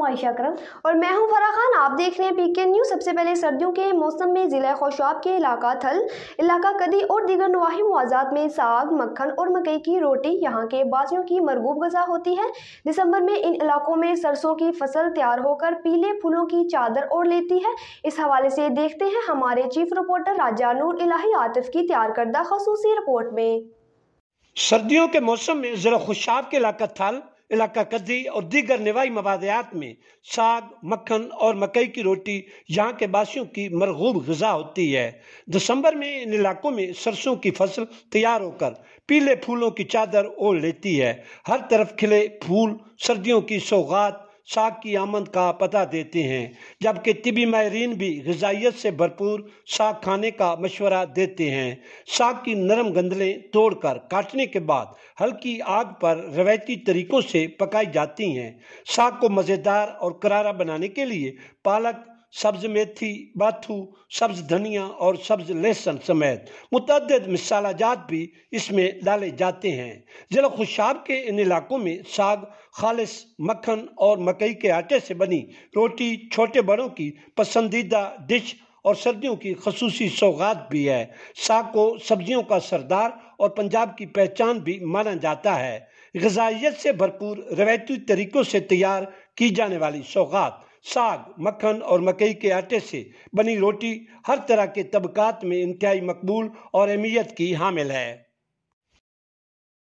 आयशा करम और मैं हूं फराह खान। आप देख रहे हैं पीके न्यूज। सबसे पहले सर्दियों के मौसम में जिला खौशाब के इलाका थल, इलाका कदी और दीगर नवाही मुआजात में साग, मक्खन और मकई की रोटी यहाँ के बासियों की मरगूब गजा होती है। दिसंबर में इन इलाकों में सरसों की फसल तैयार होकर पीले फूलों की चादर ओढ़ लेती है। इस हवाले से देखते हैं हमारे चीफ रिपोर्टर राजा नूर इलाही आतिफ की तैयार करदा खसूसी रिपोर्ट में। सर्दियों के मौसम में ज़रा खुशाब के इलाका थल, इलाका कद्दी और दीगर नवाई मवादियात में साग, मक्खन और मकई की रोटी यहाँ के बासियों की मरगूब ग़िज़ा होती है। दिसंबर में इन इलाकों में सरसों की फसल तैयार होकर पीले फूलों की चादर ओढ़ लेती है। हर तरफ खिले फूल सर्दियों की सौगात साग की आमद का पता देते हैं, जबकि तिबी माहिरीन भी ग़िज़ाइयत से भरपूर साग खाने का मशवरा देते हैं। साग की नरम गंदलें तोड़कर काटने के बाद हल्की आग पर रवायती तरीकों से पकाई जाती हैं। साग को मज़ेदार और करारा बनाने के लिए पालक, सब्ज मेथी, बाथू, सब्ज धनिया और सब्ज लहसुन समेत मुतअद्दिद मसालाजात भी इसमें डाले जाते हैं। ज़िला खुशाब के इन इलाकों में साग, खालिस मक्खन और मकई के आटे से बनी रोटी छोटे बड़ों की पसंदीदा डिश और सर्दियों की खसूसी सौगात भी है। साग को सब्जियों का सरदार और पंजाब की पहचान भी माना जाता है। ग़िज़ाइयत से भरपूर रवायती तरीक़ों से तैयार की जाने वाली सौगात साग, मक्खन और मकई के आटे से बनी रोटी हर तरह के तबकात में इंतहाई मकबूल और अहमियत की हामिल है।